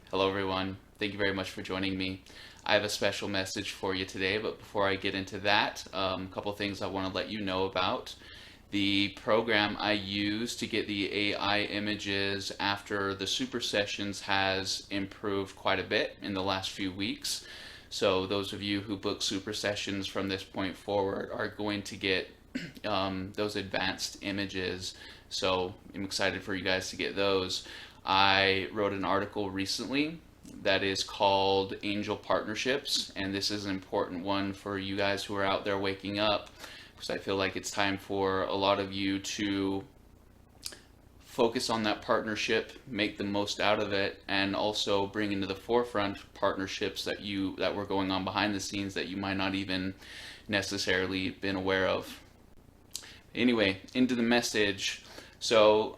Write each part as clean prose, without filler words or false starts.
Hello, everyone. Thank you very much for joining me. I have a special message for you today, but before I get into that, a couple things I want to let you know about. The program I use to get the AI images after the super sessions has improved quite a bit in the last few weeks. So those of you who book super sessions from this point forward are going to get those advanced images. So I'm excited for you guys to get those. I wrote an article recently that is called Angel Partnerships, and this is an important one for you guys who are out there waking up, because I feel like it's time for a lot of you to focus on that partnership, make the most out of it, and also bring into the forefront partnerships that were going on behind the scenes that you might not even necessarily been aware of. Anyway, into the message. So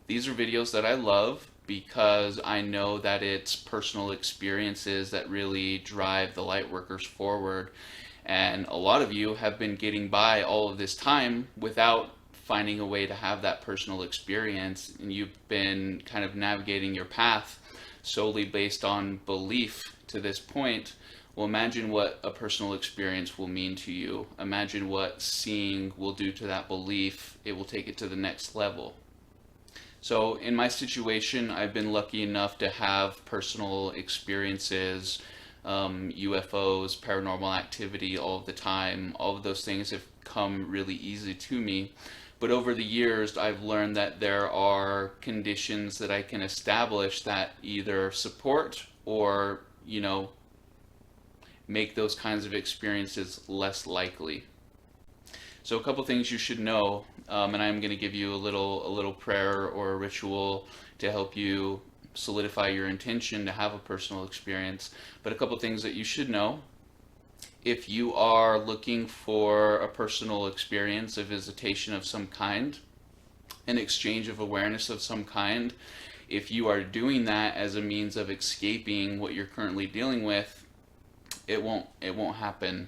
these are videos that I love because I know that it's personal experiences that really drive the light workers forward. And a lot of you have been getting by all of this time without finding a way to have that personal experience, and you've been kind of navigating your path solely based on belief to this point. Well, imagine what a personal experience will mean to you. Imagine what seeing will do to that belief. It will take it to the next level. So in my situation, I've been lucky enough to have personal experiences, UFOs, paranormal activity all of the time. All of those things have come really easy to me. But over the years, I've learned that there are conditions that I can establish that either support or, make those kinds of experiences less likely. So a couple things you should know, and I'm going to give you a little prayer or a ritual to help you solidify your intention to have a personal experience. But a couple things that you should know: if you are looking for a personal experience, a visitation of some kind, an exchange of awareness of some kind, if you are doing that as a means of escaping what you're currently dealing with, it won't happen.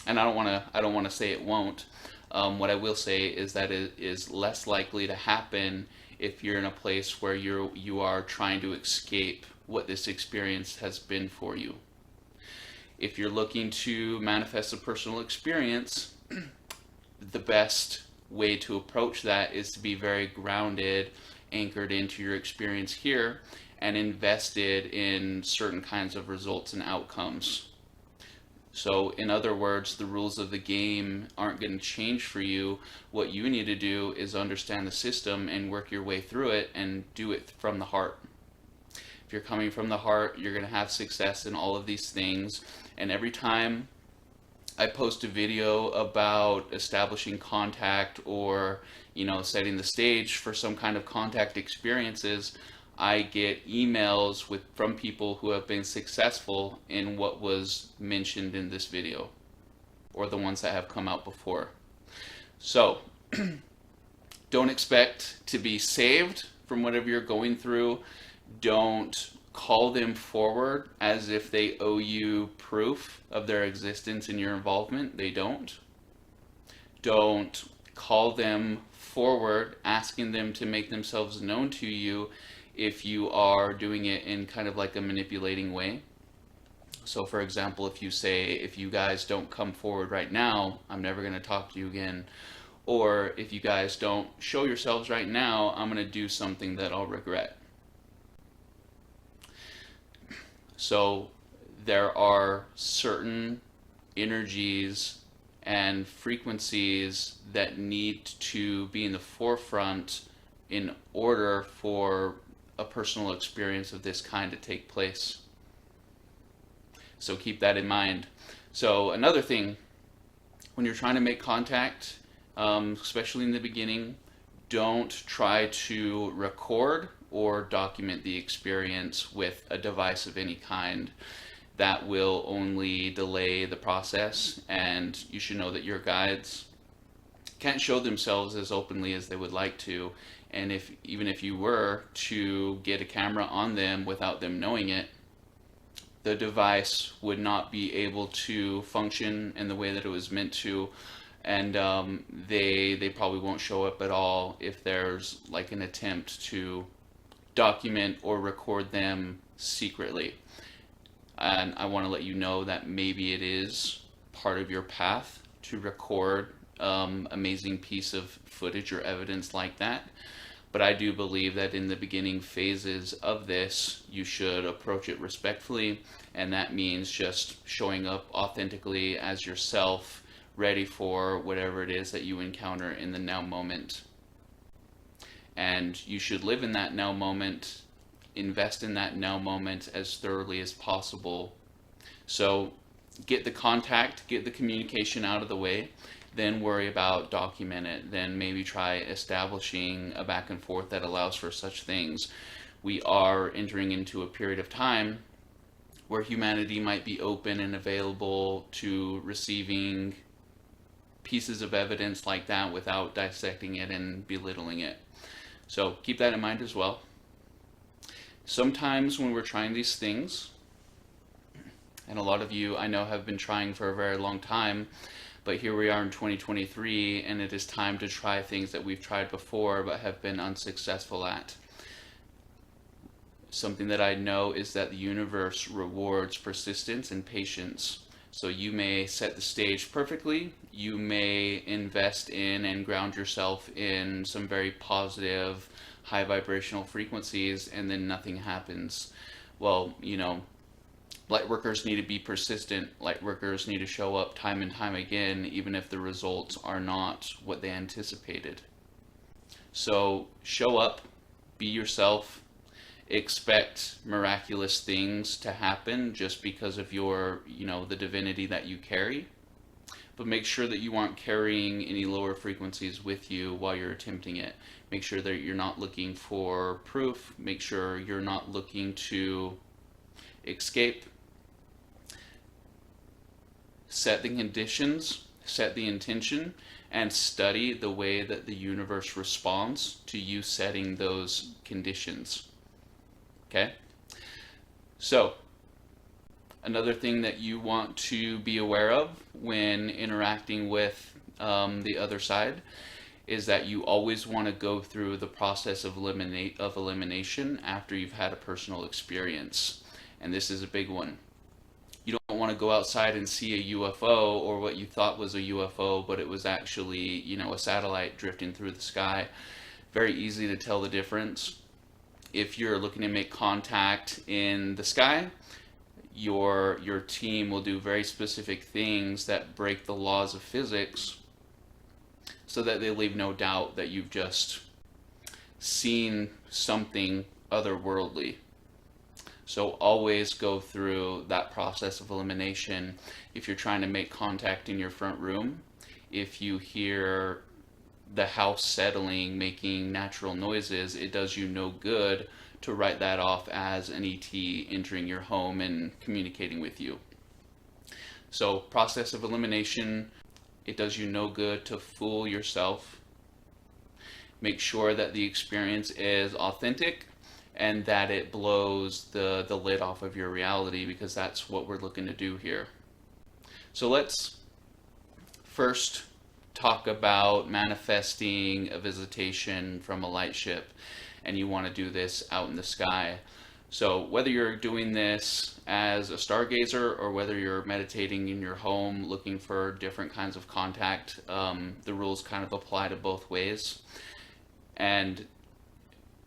And I don't want to say it won't. What I will say is that it is less likely to happen if you're in a place where you are trying to escape what this experience has been for you. If you're looking to manifest a personal experience, the best way to approach that is to be very grounded, anchored into your experience here, and invested in certain kinds of results and outcomes. So, in other words, the rules of the game aren't going to change for you. What you need to do is understand the system and work your way through it and do it from the heart. If you're coming from the heart, you're going to have success in all of these things. And every time I post a video about establishing contact or, setting the stage for some kind of contact experiences, I get emails from people who have been successful in what was mentioned in this video, or the ones that have come out before. So, don't expect to be saved from whatever you're going through. Don't call them forward as if they owe you proof of their existence and your involvement. They don't. Don't call them forward asking them to make themselves known to you if you are doing it in kind of like a manipulating way. So for example, if you say, if you guys don't come forward right now, I'm never going to talk to you again. Or if you guys don't show yourselves right now, I'm going to do something that I'll regret. So there are certain energies and frequencies that need to be in the forefront in order for a personal experience of this kind to take place. So keep that in mind. So another thing, when you're trying to make contact, especially in the beginning, don't try to record or document the experience with a device of any kind. That will only delay the process, and you should know that your guides can't show themselves as openly as they would like to. And even if you were to get a camera on them without them knowing it, the device would not be able to function in the way that it was meant to, and they probably won't show up at all if there's like an attempt to document or record them secretly. And I want to let you know that maybe it is part of your path to record amazing piece of footage or evidence like that. But I do believe that in the beginning phases of this, you should approach it respectfully, and that means just showing up authentically as yourself, ready for whatever it is that you encounter in the now moment. And you should live in that now moment, invest in that now moment as thoroughly as possible. So get the contact, get the communication out of the way, then worry about document it, then maybe try establishing a back and forth that allows for such things. We are entering into a period of time where humanity might be open and available to receiving pieces of evidence like that without dissecting it and belittling it. So keep that in mind as well. Sometimes when we're trying these things, and a lot of you I know have been trying for a very long time, but here we are in 2023, and it is time to try things that we've tried before but have been unsuccessful at. Something that I know is that the universe rewards persistence and patience. So you may set the stage perfectly, you may invest in and ground yourself in some very positive, high vibrational frequencies, and then nothing happens. Well, light workers need to be persistent. Light workers need to show up time and time again, even if the results are not what they anticipated. So show up, be yourself, expect miraculous things to happen just because of your, the divinity that you carry. But make sure that you aren't carrying any lower frequencies with you while you're attempting it. Make sure that you're not looking for proof. Make sure you're not looking to escape. Set the conditions, set the intention, and study the way that the universe responds to you setting those conditions. Okay? So, another thing that you want to be aware of when interacting with the other side is that you always want to go through the process of elimination after you've had a personal experience. And this is a big one. You don't want to go outside and see a UFO or what you thought was a UFO, but it was actually, a satellite drifting through the sky. Very easy to tell the difference. If you're looking to make contact in the sky, your team will do very specific things that break the laws of physics so that they leave no doubt that you've just seen something otherworldly. So always go through that process of elimination. If you're trying to make contact in your front room, if you hear the house settling, making natural noises, it does you no good to write that off as an ET entering your home and communicating with you. So process of elimination, it does you no good to fool yourself. Make sure that the experience is authentic and that it blows the lid off of your reality, because that's what we're looking to do here. So let's first talk about manifesting a visitation from a light ship, and you want to do this out in the sky. So whether you're doing this as a stargazer or whether you're meditating in your home looking for different kinds of contact, the rules kind of apply to both ways. And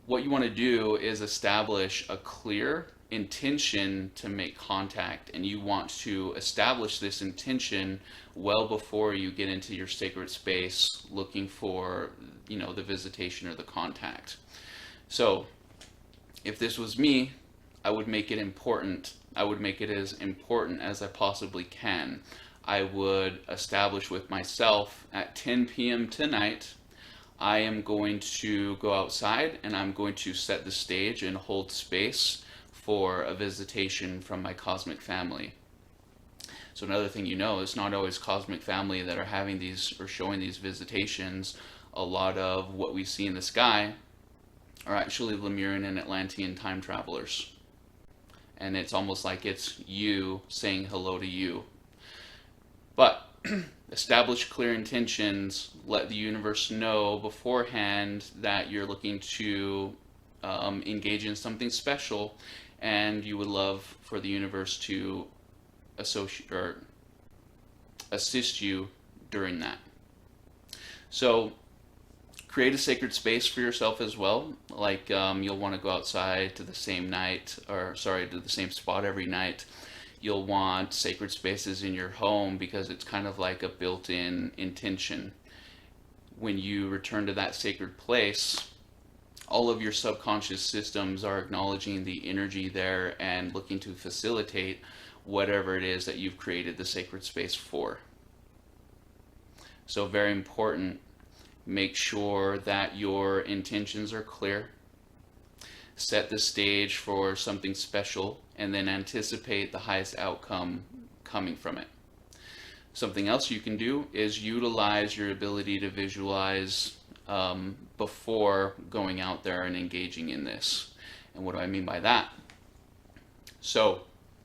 what you want to do is establish a clear intention to make contact, and you want to establish this intention well before you get into your sacred space looking for, the visitation or the contact. So if this was me, I would make it important. I would make it as important as I possibly can. I would establish with myself at 10 p.m. tonight, I am going to go outside and I'm going to set the stage and hold space for a visitation from my cosmic family. So another thing it's not always cosmic family that are having these or showing these visitations. A lot of what we see in the sky are actually Lemurian and Atlantean time travelers. And it's almost like it's you saying hello to you. But establish clear intentions, let the universe know beforehand that you're looking to engage in something special, and you would love for the universe to associate or assist you during that. So create a sacred space for yourself as well. Like you'll want to go outside to the same to the same spot every night. You'll want sacred spaces in your home because it's kind of like a built-in intention. When you return to that sacred place, all of your subconscious systems are acknowledging the energy there and looking to facilitate whatever it is that you've created the sacred space for. So very important, make sure that your intentions are clear. Set the stage for something special and then anticipate the highest outcome coming from it. Something else you can do is utilize your ability to visualize before going out there and engaging in this. And what do I mean by that? So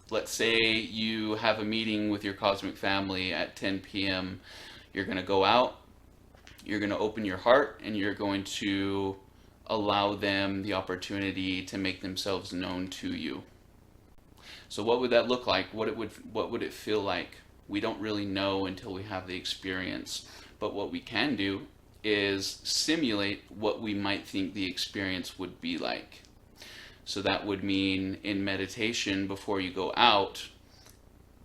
let's say you have a meeting with your cosmic family at 10 p.m. You're going to go out, you're going to open your heart, and you're going to allow them the opportunity to make themselves known to you. So what would that look like? What would it feel like? We don't really know until we have the experience. But what we can do is simulate what we might think the experience would be like. So that would mean in meditation, before you go out,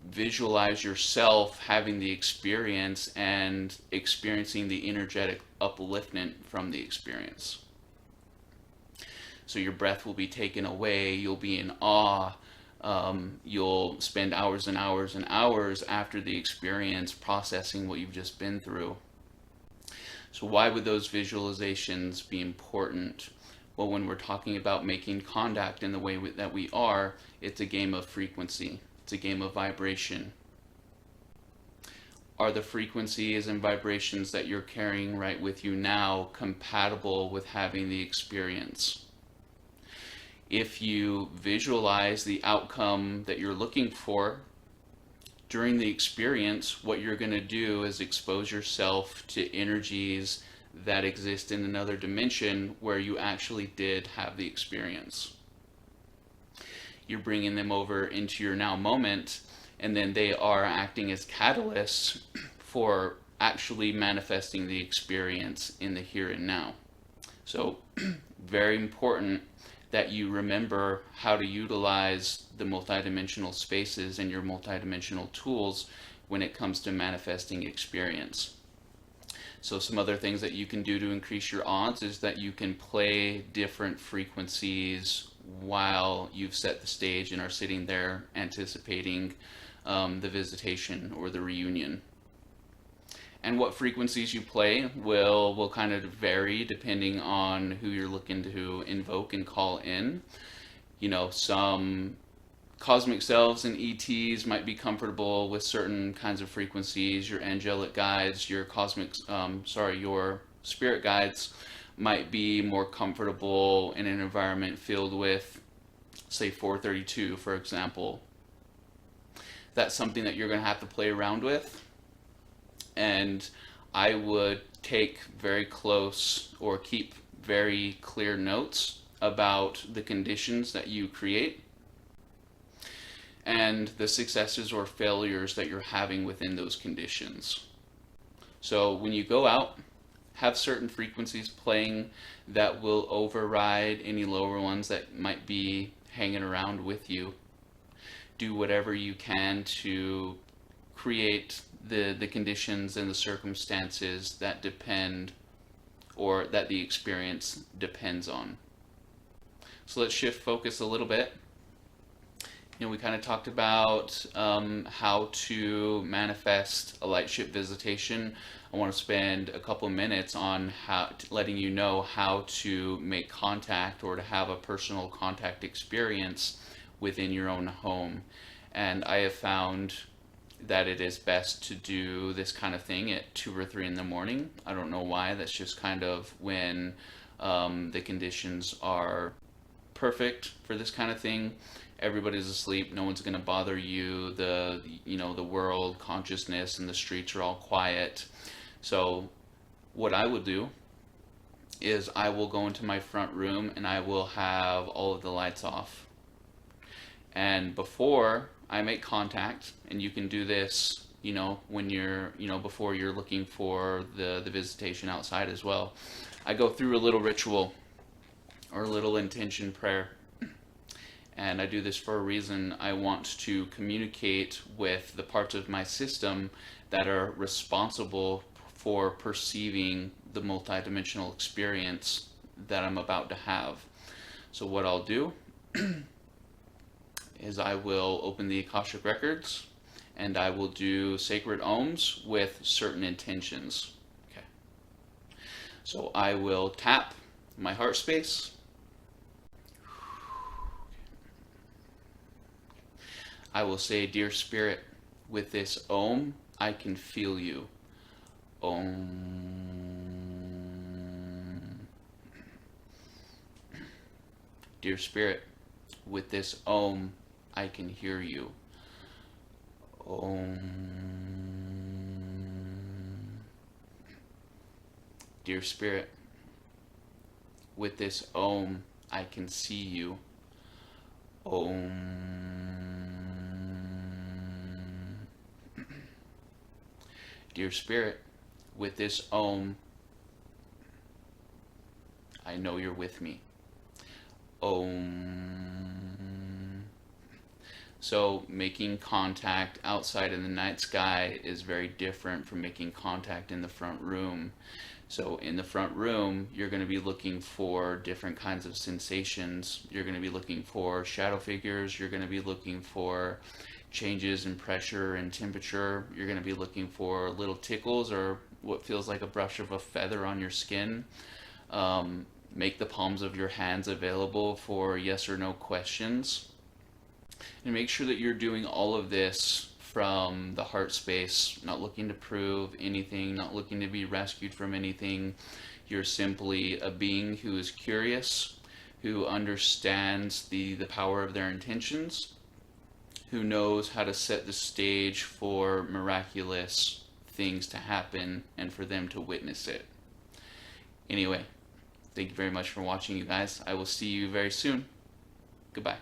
visualize yourself having the experience and experiencing the energetic upliftment from the experience. So your breath will be taken away, you'll be in awe, you'll spend hours and hours and hours after the experience processing what you've just been through. So why would those visualizations be important? Well, when we're talking about making contact in the way that we are, it's a game of frequency. It's a game of vibration. Are the frequencies and vibrations that you're carrying right with you now compatible with having the experience? If you visualize the outcome that you're looking for during the experience, what you're going to do is expose yourself to energies that exist in another dimension where you actually did have the experience. You're bringing them over into your now moment, and then they are acting as catalysts for actually manifesting the experience in the here and now. So very important that you remember how to utilize the multidimensional spaces and your multidimensional tools when it comes to manifesting experience. So some other things that you can do to increase your odds is that you can play different frequencies while you've set the stage and are sitting there anticipating the visitation or the reunion. And what frequencies you play will kind of vary depending on who you're looking to invoke and call in. You know, some cosmic selves and ETs might be comfortable with certain kinds of frequencies. Your angelic guides, your your spirit guides might be more comfortable in an environment filled with, say, 432, for example. That's something that you're going to have to play around with. And I would take very close or keep very clear notes about the conditions that you create and the successes or failures that you're having within those conditions. So when you go out, have certain frequencies playing that will override any lower ones that might be hanging around with you. Do whatever you can to create the conditions and the circumstances that depend or that the experience depends on. So let's shift focus a little bit. You know, we kind of talked about how to manifest a lightship visitation. I want to spend a couple of minutes on letting you know how to make contact or to have a personal contact experience within your own home. And I have found that it is best to do this kind of thing at 2 or 3 in the morning. I don't know why. That's just kind of when the conditions are perfect for this kind of thing. Everybody's asleep. No one's going to bother you. The world, consciousness, and the streets are all quiet. So what I would do is I will go into my front room and I will have all of the lights off. And before I make contact, and you can do this, when you're, before you're looking for the visitation outside as well, I go through a little ritual or a little intention prayer. And I do this for a reason. I want to communicate with the parts of my system that are responsible for perceiving the multidimensional experience that I'm about to have. So what I'll do is I will open the Akashic Records and I will do sacred ohms with certain intentions. Okay. So I will tap my heart space. I will say, "Dear Spirit, with this Om, I can feel you. Om." "Dear Spirit, with this Om, I can hear you. Om." "Dear Spirit, with this Om, I can see you. Om." "Dear Spirit, with this Om, I know you're with me. Om." So making contact outside in the night sky is very different from making contact in the front room. So in the front room, you're going to be looking for different kinds of sensations. You're going to be looking for shadow figures. You're going to be looking for changes in pressure and temperature. You're going to be looking for little tickles or what feels like a brush of a feather on your skin. Make the palms of your hands available for yes or no questions. And make sure that you're doing all of this from the heart space, not looking to prove anything, not looking to be rescued from anything. You're simply a being who is curious, who understands the power of their intentions, who knows how to set the stage for miraculous things to happen and for them to witness it. Anyway, thank you very much for watching, you guys. I will see you very soon. Goodbye.